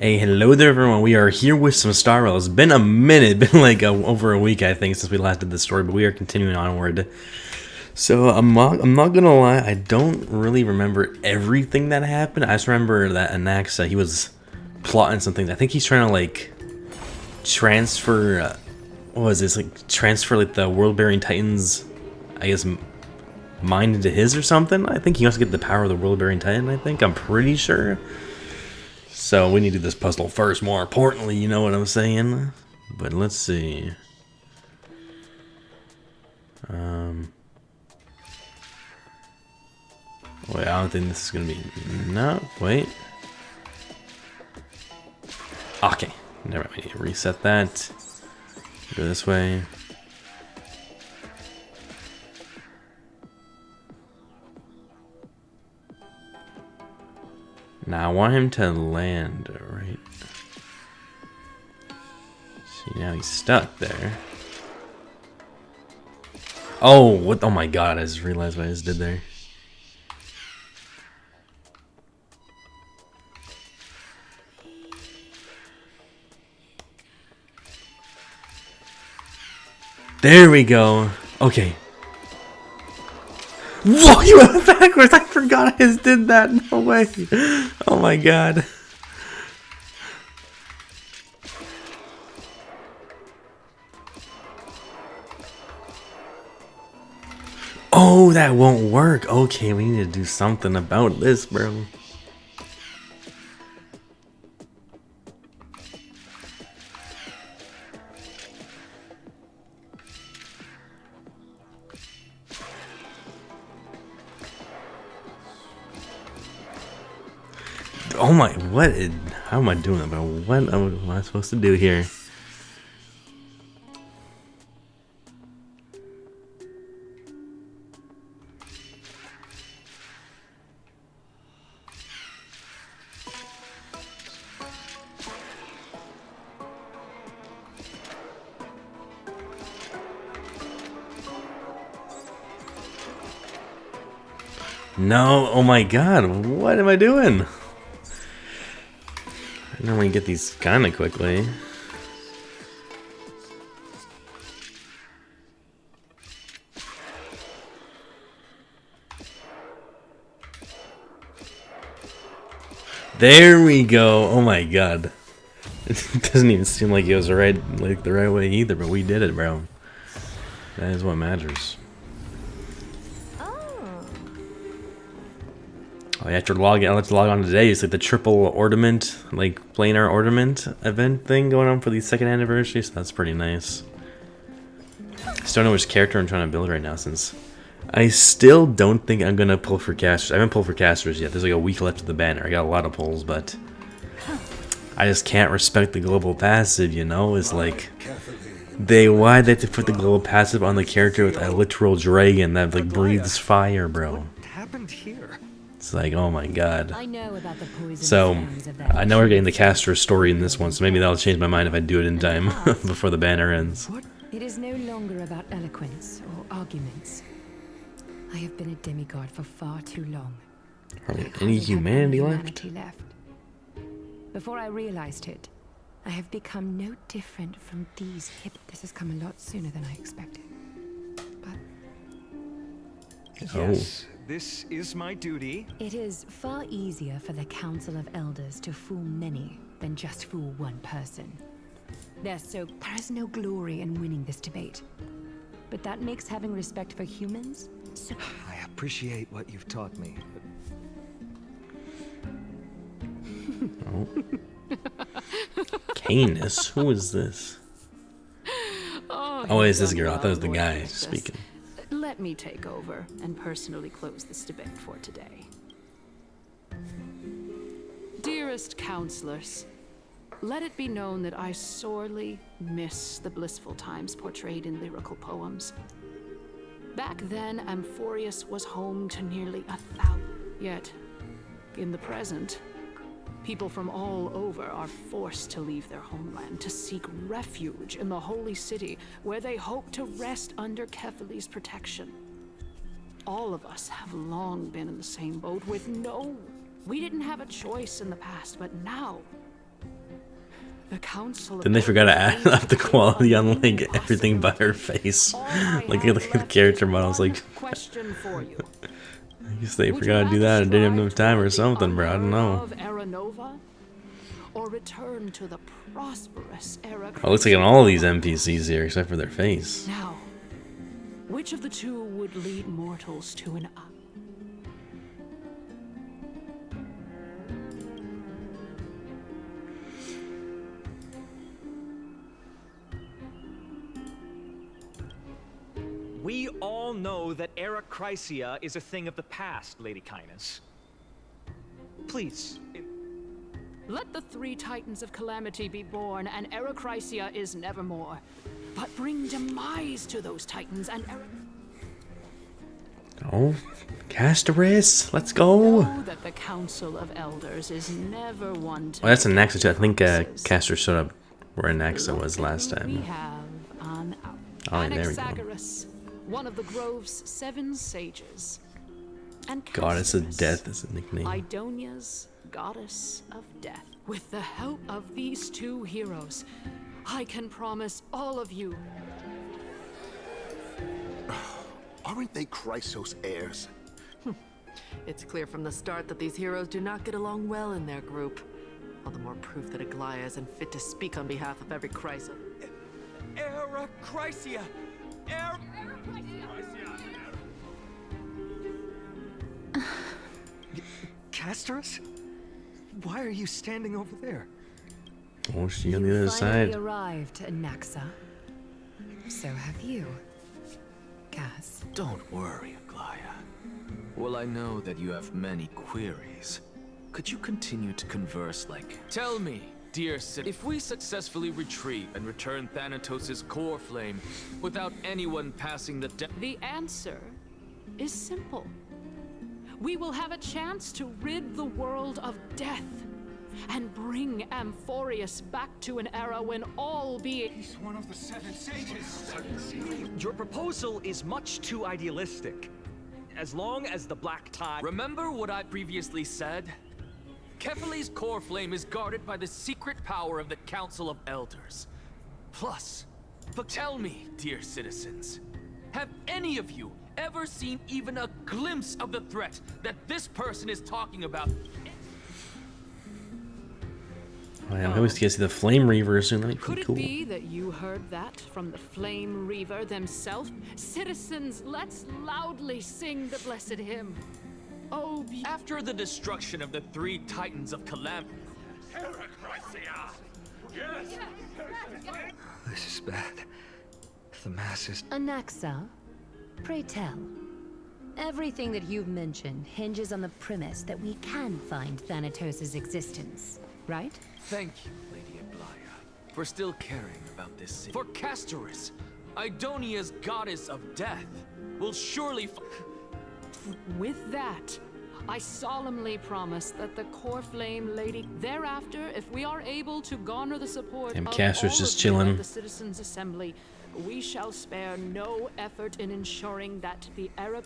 Hey, hello there everyone, we are here with some Star Rail. It's been a minute, been like over a week I think since we last did this story, but we are continuing onward. So I'm not gonna lie, I don't really remember everything that happened. I just remember that Anaxa, he was plotting something. I think he's trying to like transfer, what was this, like transfer like the world-bearing Titans, I guess, mind into his or something. I think he wants to get the power of the world-bearing Titan, I'm pretty sure. So we need to do this puzzle first, more importantly, you know what I'm saying? But let's see. Wait, I don't think this is gonna be, no, wait. Okay, never mind, we need to reset that. Go this way. Now I want him to land, right? See, now he's stuck there. Oh, what? Oh my god, I just realized what I just did there. There we go. Okay. Whoa, you went backwards. I forgot I just did that. No way. Oh my god. Oh, that won't work. Okay, we need to do something about this, bro. Oh my, what? How am I doing that, bro? What am I supposed to do here? No, oh my god, what am I doing? I normally get these kind of quickly. There we go. Oh my god. It doesn't even seem like it was the right way either, but we did it, bro. That is what matters. Oh, you have to log in. Let's log on today. It's like the triple ornament, like planar ornament event thing going on for the second anniversary. So that's pretty nice. I still don't know which character I'm trying to build right now, since I still don't think I'm gonna pull for casters. I haven't pulled for casters yet. There's like a week left of the banner. I got a lot of pulls, but I just can't respect the global passive. You know, it's like why they have to put the global passive on the character with a literal dragon that like breathes fire, bro. What happened here? It's like, oh my god. I know about the So, I know we're getting the caster story in this one, so maybe that'll change my mind if I do it in time before the banner ends. It is no longer about eloquence or arguments. I have been a demigod for far too long. Hardly any humanity left? Before I realized it, I have become no different from these This has come a lot sooner than I expected. But Yes, this is my duty. it is far easier for the Council of Elders to fool many than just fool one person. There is no glory in winning this debate. But that makes having respect for humans so... I appreciate what you've taught me. Oh. Canis? Who is this? Oh, it's this girl. I thought it was the guy speaking. Let me take over and personally close this debate for today. Dearest counselors, let it be known that I sorely miss the blissful times portrayed in lyrical poems. Back then, Amphorius was home to nearly 1,000. Yet, in the present, people from all over are forced to leave their homeland to seek refuge in the holy city, where they hope to rest under Kefali's protection. All of us have long been in the same boat with we didn't have a choice in the past, but now The council. Then they forgot to add up the quality on like everything but her face. Like look at the character models. Like Question for you. I guess they forgot to do that and didn't have enough time or something, bro. I don't know. Or return to the prosperous era. Oh, it looks like in all of these NPCs here, except for their face. Now, which of the two would lead mortals to an We all know that Era Chrysia is a thing of the past, Lady Kindness. Please. Let the three titans of calamity be born, and Era Chrysia is nevermore. But bring demise to those titans and Oh, Castorice, let's go. know that the Council of Elders is never one to. Oh, that's a Nexa too. I think Castor showed up where Nexa was last We time. have on Oh, yeah, there we go. Anaxagoras, one of the Grove's 7 sages. And Goddess of Castorice, Death is a nickname. Idonia's Goddess of Death. With the help of these two heroes, I can promise all of you. Aren't they Chrysos heirs? It's clear from the start that these heroes do not get along well in their group. All the more proof that Aglaya isn't fit to speak on behalf of every Chrysos. Era Chrysia! Castorice? Why are you standing over there? Oh, she on the You other finally side. arrived, Anaxa. So have you, Cass. Don't worry, Aglaya. Well, I know that you have many queries. Could you continue to converse like... Tell me, dear Sid, if we successfully retrieve and return Thanatos' core flame without anyone passing the The answer is simple. We will have a chance to rid the world of death and bring Amphorius back to an era when all beings. He's one of the 7 sages. Your proposal is much too idealistic. As long as the black tide... Remember what I previously said? Kefali's core flame is guarded by the secret power of the Council of Elders. Plus, but tell me, dear citizens, have any of you ever seen even a glimpse of the threat that this person is talking about? Oh, yeah, I always get to see the Flame Reaver soon. That'd Could be it cool. be that you heard that from the Flame Reaver themselves? Citizens, let's loudly sing the blessed hymn. Oh, After the destruction of the 3 Titans of Calamity, This is bad. The masses... Anaxa, pray tell. Everything that you've mentioned hinges on the premise that we can find Thanatos' existence, right? thank you, Lady Aglaya, for still caring about this city. For Castorice, Idonia's goddess of death, will surely with that, I solemnly promise that the core flame lady. Thereafter, if we are able to garner the support Damn, of Castor's all just of you chilling. at the Citizens' Assembly, we shall spare no effort in ensuring that the era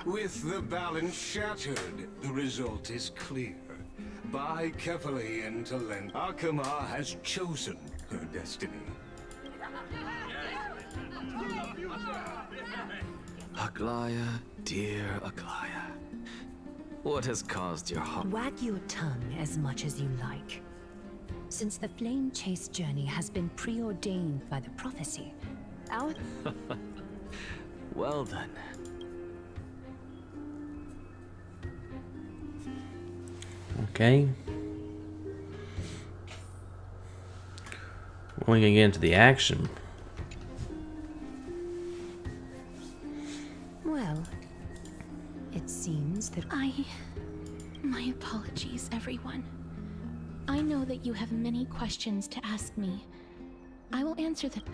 With the balance shattered, the result is clear. By Kefali and Talent, Akama has chosen her destiny. Aglaya, dear Aglaya, what has caused your heart? Wag your tongue as much as you like. Since the flame chase journey has been preordained by the prophecy, our... Well then. Okay. Well, we can get into the action. Well, it seems that My apologies, everyone. I know that you have many questions to ask me. I will answer them.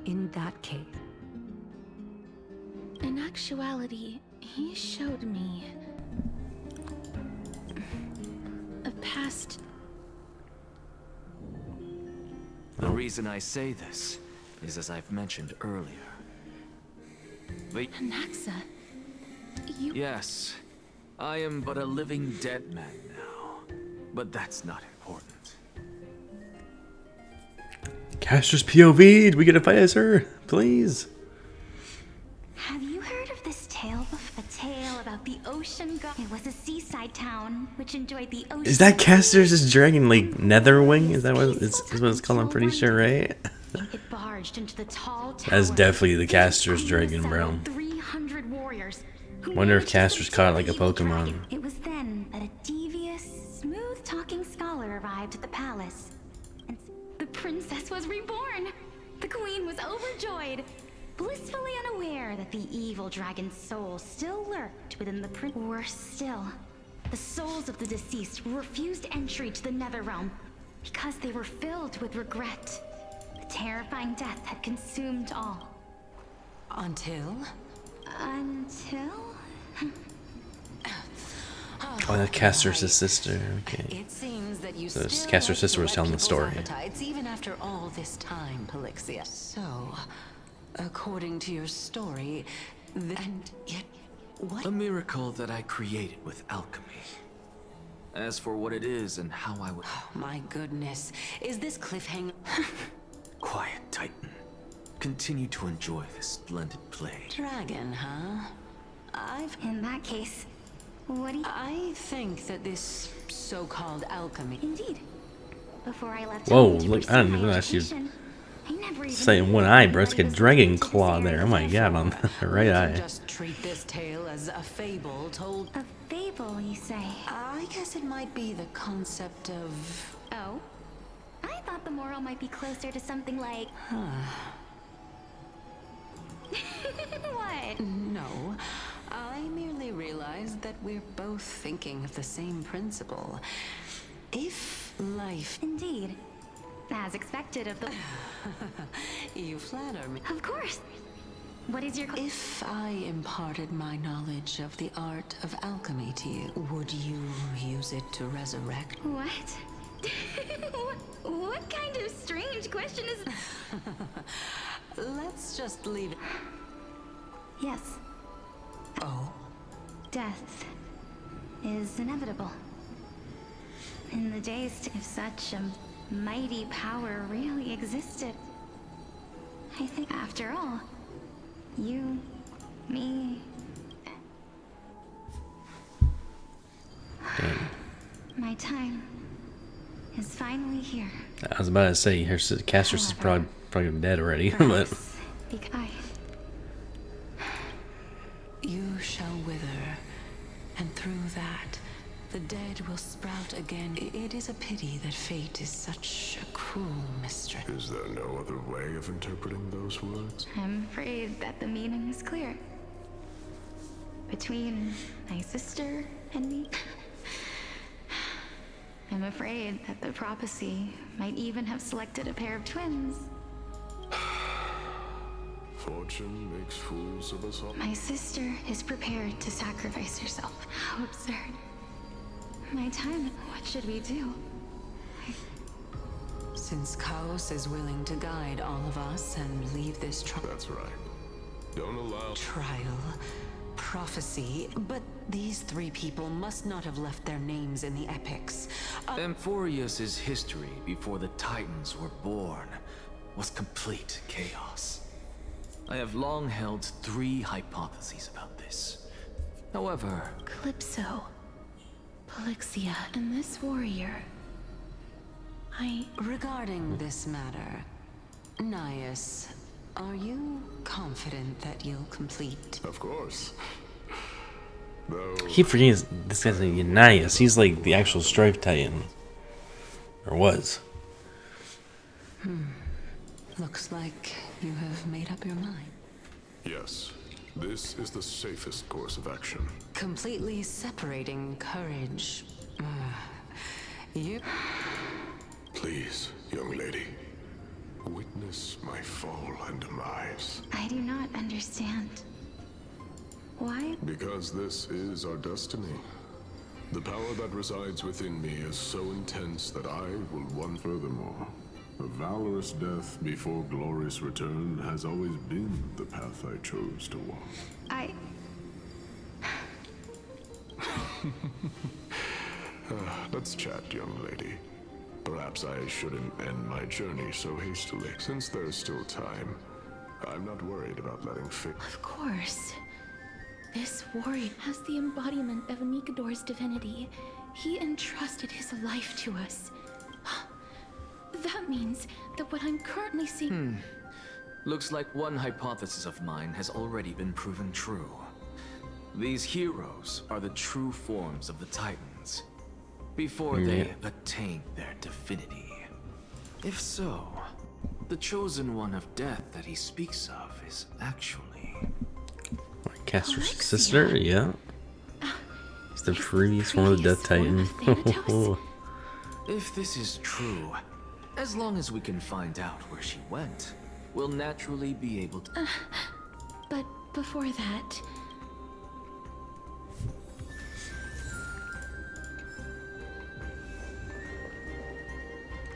in that case, In actuality, he showed me a past. The reason I say this is as I've mentioned earlier. But Anaxa, you you. Yes, I am but a living dead man now. But that's not important. Castor's POV. We get to fight as her, please. Have you heard of this tale? A tale about the ocean god. It was a seaside town which enjoyed the ocean. Is that Castor's dragon, like Netherwing? Is that what it's called? I'm pretty sure, right? It barged into the tall tower. That's definitely the Castor's dragon, bro. 300 warriors. Wonder if Castor's caught like a Pokemon. It was then that a devious, smooth-talking scholar arrived at the palace. And the princess was reborn. The queen was overjoyed, blissfully unaware that the evil dragon's soul still lurked within the prince. Worse still, the souls of the deceased refused entry to the Netherrealm because they were filled with regret. The terrifying death had consumed all. Until? Oh, that's Castor's sister. Okay. It seems that you So still Castor's like sister to was telling the whet story. people's appetites, even after all this time, Polixia. So, according to your story, and yet, what? A miracle that I created with alchemy. As for what it is and how I would... Oh, my goodness. Is this cliffhanger? Quiet, Titan. Continue to enjoy this splendid play. Dragon, huh? In that case, what do you... I think that this so-called alchemy... Indeed. Before I left Whoa, home to look, pursue I didn't my realize you education, I never even say knew one eye, that bro. It's like a anybody was dragon looking into claw this there. area Oh my god, on the right We can eye. just treat this tale as a fable told... A fable, you say? I guess it might be the concept of... Oh? I thought the moral might be closer to something like... What? No, I merely realized that we're both thinking of the same principle. If life... Indeed. As expected of the... You flatter me. Of course. What is your... If I imparted my knowledge of the art of alchemy to you, would you use it to resurrect? What? What kind of strange question is... Let's just leave it. Yes. Oh? Death is inevitable. In the days if such a mighty power really existed, I think after all, you, me... Damn. My time is finally here. I was about to say, Castor's is probably dead already, but... Perhaps because You shall wither, and through that, the dead will sprout again. It is a pity that fate is such a cruel mistress. Is there no other way of interpreting those words? I'm afraid that the meaning is clear. Between my sister and me, I'm afraid that the prophecy might even have selected a pair of twins. Fortune makes fools of us all. My sister is prepared to sacrifice herself. How absurd. My time, what should we do? Since Chaos is willing to guide all of us and leave this That's right. Don't allow... trial, prophecy, but these three people must not have left their names in the epics. Amphorius's history before the Titans were born was complete chaos. I have long held 3 hypotheses about this. However... Calypso, Polixia, and this warrior. Regarding this matter, Nias, are you confident that you'll complete? Of course. Though... I keep forgetting this guy's named Unias. He's like the actual Strife Titan. Or was. Looks like you have made up your mind. Yes. This is the safest course of action. Completely separating courage. You... Please, young lady. Witness my fall and demise. I do not understand. Why? Because this is our destiny. The power that resides within me is so intense that I will want furthermore. A valorous death before glorious return has always been the path I chose to walk. Let's chat, young lady. Perhaps I shouldn't end my journey so hastily. Since there's still time, I'm not worried about letting fate. Of course. This warrior has the embodiment of Mikador's divinity. He entrusted his life to us. That means that what I'm currently seeing... Looks like one hypothesis of mine has already been proven true. These heroes are the true forms of the Titans, before they attain their divinity. If so, the chosen one of death that he speaks of is actually... Castorice's sister? Yeah. It's the previous form of the Death Titan. If this is true, as long as we can find out where she went, we'll naturally be able to... But before that...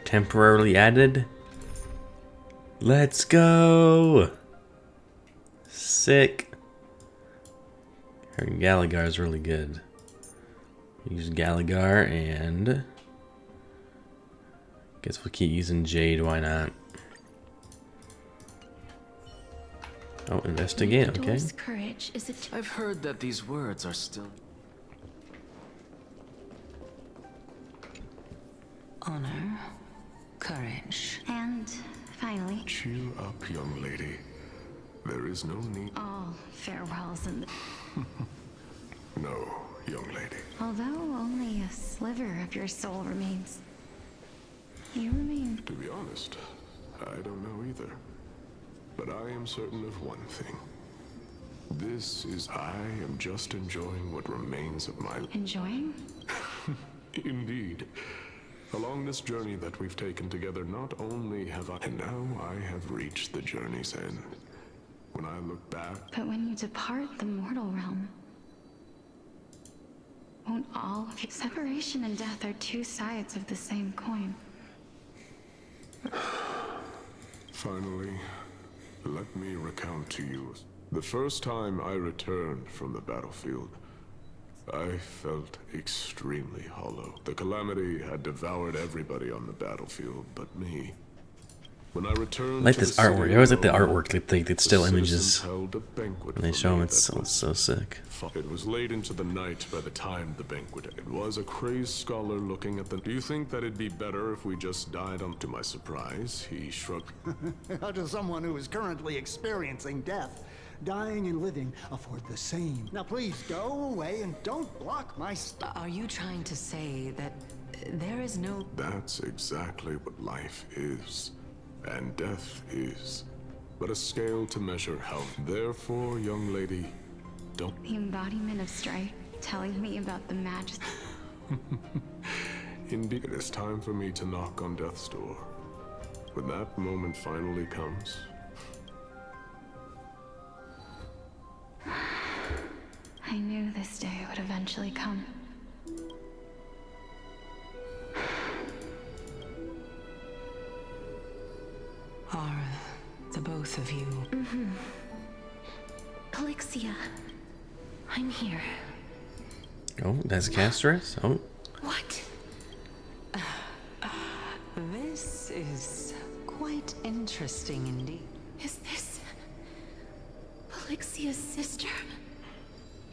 Temporarily added? Let's go! Sick. Her Gallagher is really good. Use Gallagher and... Guess we'll keep using Jade, why not? Oh, investigate, okay. Courage is I've heard that these words are still... Honor, courage. And finally... Cheer up, young lady. There is no need... all farewells and... No, young lady. Although only a sliver of your soul remains, you remain. To be honest, I don't know either. But I am certain of one thing. I am just enjoying what remains of my... Enjoying? Indeed. Along this journey that we've taken together, not only have I... And now I have reached the journey's end. When I look back... But when you depart the mortal realm, won't all of you... Separation and death are two sides of the same coin. Finally, let me recount to you. The first time I returned from the battlefield, I felt extremely hollow. The calamity had devoured everybody on the battlefield but me. When I returned I like this artwork. I always like the artwork, the still images. Held a banquet When they for show me them, it's that so sick. It was late into the night by the time the banquet. It was a crazed scholar looking at the... Do you think that it'd be better if we just died on... To my surprise, he shrugged. How does someone who is currently experiencing death, dying and living, afford the same? Now please go away and don't block my... Are you trying to say that there is no... That's exactly what life is. And death is. But a scale to measure health. Therefore, young lady, don't... The embodiment of strife, telling me about the majesty. Indeed, it is time for me to knock on death's door. When that moment finally comes... I knew this day would eventually come. Are the both of you... Polixia, I'm here. Oh, that's Castorice? Oh. What? This is quite interesting indeed. Is this Polixia's sister?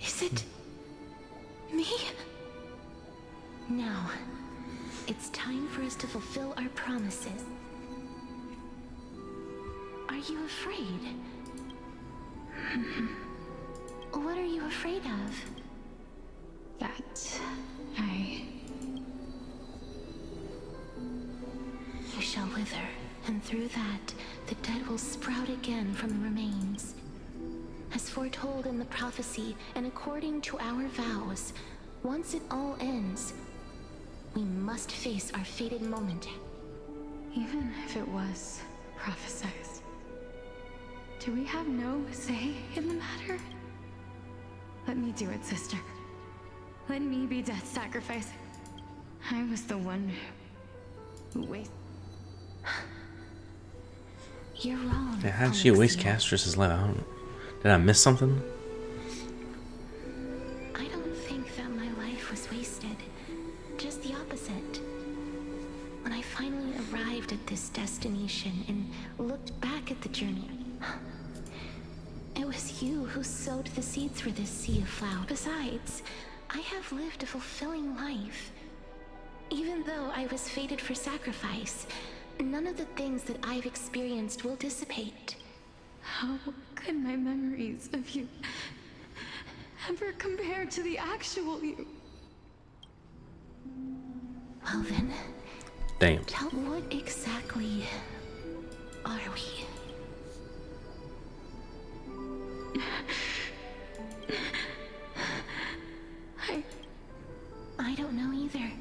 Is it me? Now, it's time for us to fulfill our promises. Are you afraid? What are you afraid of? That You shall wither, and through that, the dead will sprout again from the remains. As foretold in the prophecy, and according to our vows, once it all ends, we must face our fated moment. Even if it was prophesied. Do we have no say in the matter? Let me do it, sister. Let me be death's sacrifice. I was the one who wasted... You're wrong. Yeah, how did she waste Castorice's life? I don't know. Did I miss something? I don't think that my life was wasted. just the opposite. When I finally arrived at this destination and looked back at the journey, it was you who sowed the seeds for this sea of flowers. Besides, I have lived a fulfilling life. Even though I was fated for sacrifice, none of the things that I've experienced will dissipate. How could my memories of you ever compare to the actual you? Well then, Damn. tell what exactly are we? I don't know either.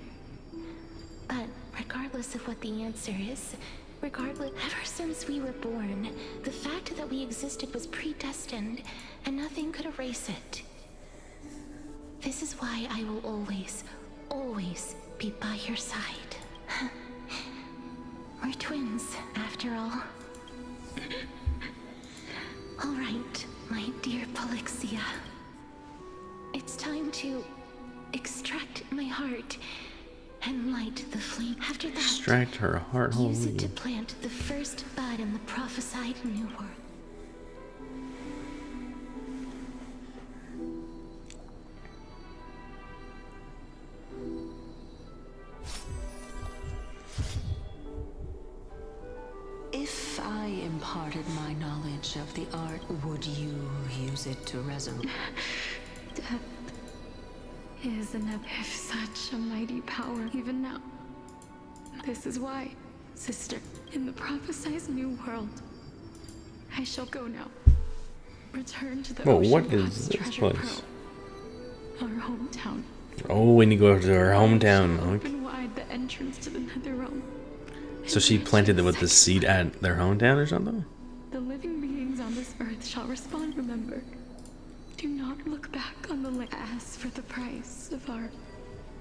But regardless of what the answer is, ever since we were born, the fact that we existed was predestined, and nothing could erase it. This is why I will always, always be by your side. We're twins, after all. All right, my dear Polixia. It's time to extract my heart and light the flame. After that, Extract her heart. use Holy. it to plant the first bud in the prophesied new world. If I imparted my knowledge of the art, would you use it to resurrect? Death is another of such a mighty power even now. This is why, sister, in the prophesied new world, I shall go now. Return to the Whoa, ocean what is god's this treasure place? pearl, our hometown. Oh, when you go to her hometown. Okay. Open wide the entrance to the nether realm. So she planted it with the seed at their hometown or something? The living beings on this earth shall respond, remember. Do not look back on the land. Ask for the price of our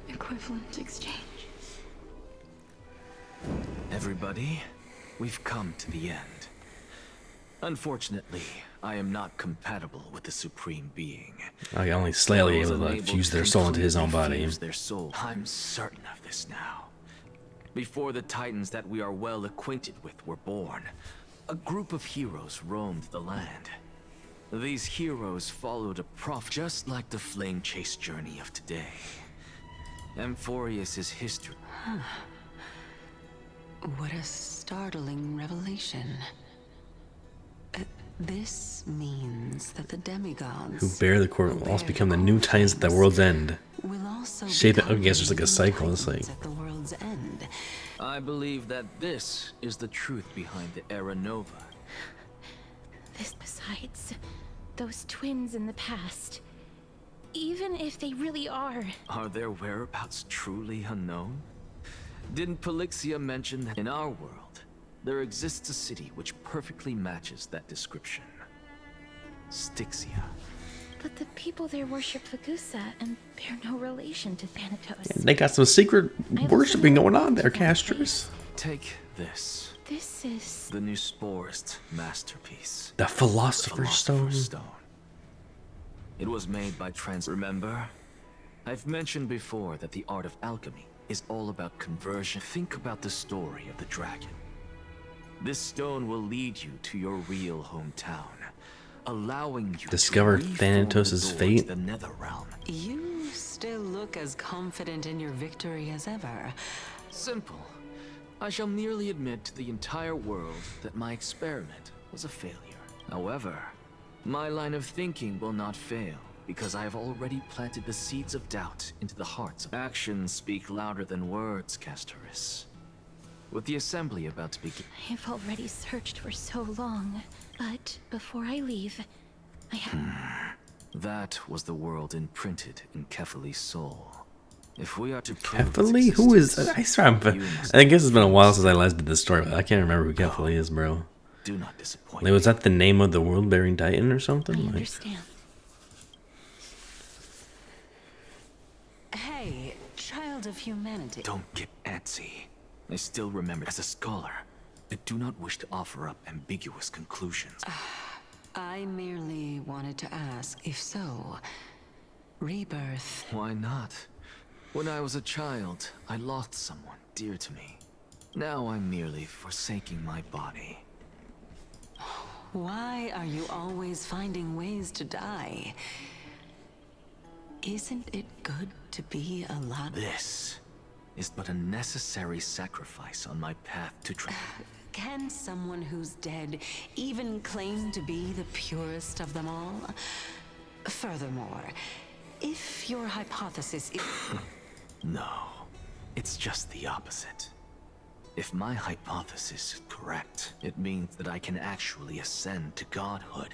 equivalent exchange. Everybody, we've come to the end. Unfortunately, I am not compatible with the Supreme Being. Okay, only slightly able to fuse their soul into his own body. Fuse their soul. I'm certain of this now. Before the Titans that we are well acquainted with were born, a group of heroes roamed the land. These heroes followed a prophet just like the flame chase journey of today. Amphorius's history. What a startling revelation. This means that the demigods Who bear the core will also become the new Titans at the world's end. will also Shape it. I become guess there's like a new cycle. It's like. Titans at the world's end. I believe that this is the truth behind the Era Nova. Besides, those twins in the past, even if they really are, Are their whereabouts truly unknown? Didn't Polixia mention that in our world, there exists a city which perfectly matches that description? Styxia. but the people there worship Vagusa and bear no relation to Thanatos. They got some secret worshipping going on there, Castorice. Take this. This is... The new Sporist masterpiece. The Philosopher's Stone. It was made by Remember? I've mentioned before that the art of alchemy is all about conversion. Think about the story of the dragon. This stone will lead you to your real hometown, allowing you Discover to reform Thanatos' the door fate? to the nether realm. You still look as confident in your victory as ever. Simple. I shall merely admit to the entire world that my experiment was a failure. However, my line of thinking will not fail, because I have already planted the seeds of doubt into the hearts of... Actions speak louder than words, Castorice. With the assembly about to begin... I've already searched for so long, but before I leave, I have... That was the world imprinted in Kefali's soul. If we are to Kefali? Who is... I guess it's been a while since I last did this story, but I can't remember who Kefali is, bro. Do not disappoint Like, was that the name of the world-bearing titan or something? I Like, understand. Hey, child of humanity. Don't get antsy. I still remember, as a scholar, I do not wish to offer up ambiguous conclusions. I merely wanted to ask, if so, rebirth. Why not? When I was a child, I lost someone dear to me. Now I'm merely forsaking my body. Why are you always finding ways to die? Isn't it good to be alive? This is but a necessary sacrifice on my path to Can someone who's dead even claim to be the purest of them all? Furthermore, if your hypothesis is... No, it's just the opposite. If my hypothesis is correct, it means that I can actually ascend to godhood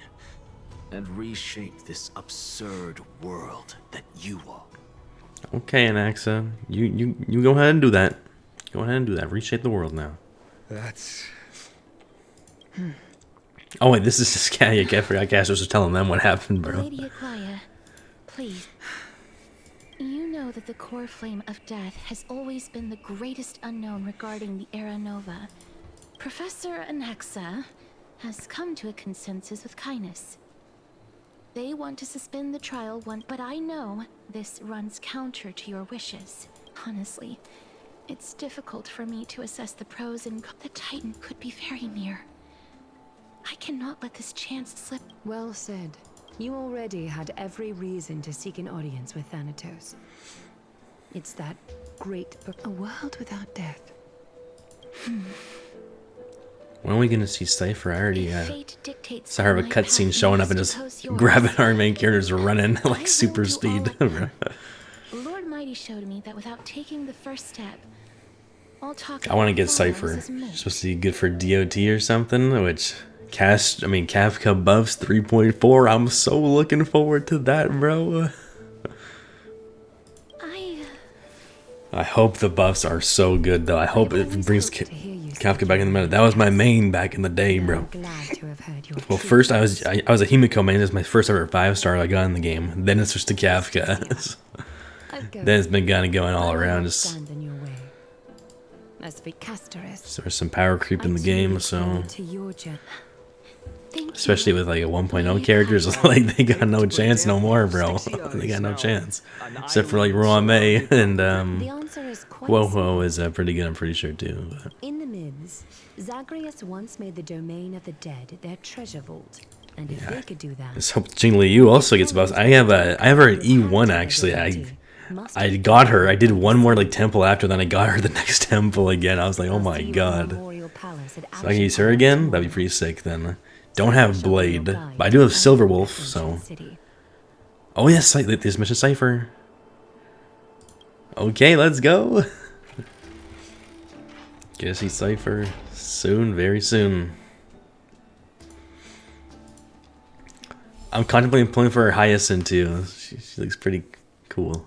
and reshape this absurd world that you all. Okay, Anaxa, you go ahead and do that. Go ahead and do that. Reshape the world now. That's... Oh wait, this is just I forgot Castorice was telling them what happened, bro. Lady Aglaya, please. You know that the core flame of death has always been the greatest unknown regarding the Era Nova. Professor Anaxa has come to a consensus with Kindness. They want to suspend the trial but I know this runs counter to your wishes. Honestly, it's difficult for me to assess the pros and the Titan could be very near. I cannot let this chance slip. Well said. You already had every reason to seek an audience with Thanatos. It's that great book, A World Without Death. When are we gonna see Cypher? I already saw her my a cutscene path, showing I up and just suppose yours. grabbing our main characters running I like super will do speed. all Lord Mighty showed me that without taking the first step, all talk I want to about get follows Cypher. is moot. It's supposed to be good for DOT or something, which Kafka buffs 3.4. I'm so looking forward to that, bro. I hope the buffs are so good, though. I hope it brings Kafka back in the meta. That was my main back in the day, bro. Well, first I was a Himiko main. This is my first ever 5-star I got in the game. Then it switched to Kafka. Then it's been kind of going all around. Just As for Castorice, so there's some power creep in the game, so especially with like a 1.0 characters, like they got no chance no more, bro. They got no chance, except for like Ruame and Woho is pretty good, I'm pretty sure too. But. In the mids, Zagreus once made the domain of the dead their treasure vault, and if they could do that, So Jing Liu also gets buffs. I have her at E1 actually. I got her. I did one more like temple after, then I got her the next temple again. I was like, oh my god. So I can use her again? That'd be pretty sick then. Don't have Blade, but I do have Silver Wolf, so... Oh yes, this mission Cypher. Okay, let's go. Get to see Cypher soon, very soon. I'm contemplating pulling for her Hyacinth too. She looks pretty cool.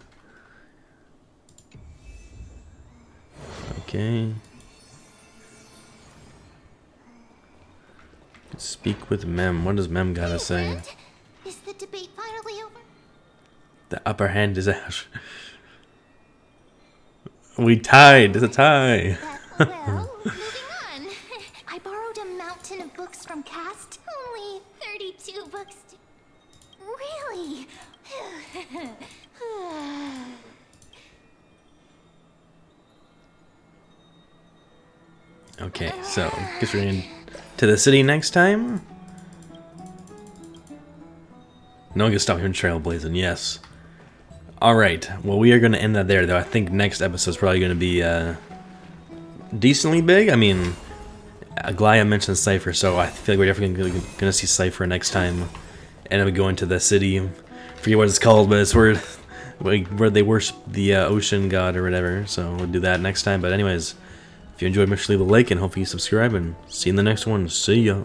Okay. Speak with Mem. What does Mem gotta say? Is the debate finally over? The upper hand is out. We tied. It's a tie. Well, moving on. I borrowed a mountain of books from Cast. Only 32 books. Really? Okay, so guess we're going to the city next time. No one can stop him trailblazing. Yes. All right. Well, we are going to end that there, though. I think next episode is probably going to be decently big. I mean, Aglaya mentioned Cypher, so I feel like we're definitely going to see Cypher next time. And then we go into the city. I forget what it's called, but it's where they worship the ocean god or whatever. So we'll do that next time. But anyways, if you enjoyed, make sure to leave a like and hopefully you subscribe. And see you in the next one. See ya.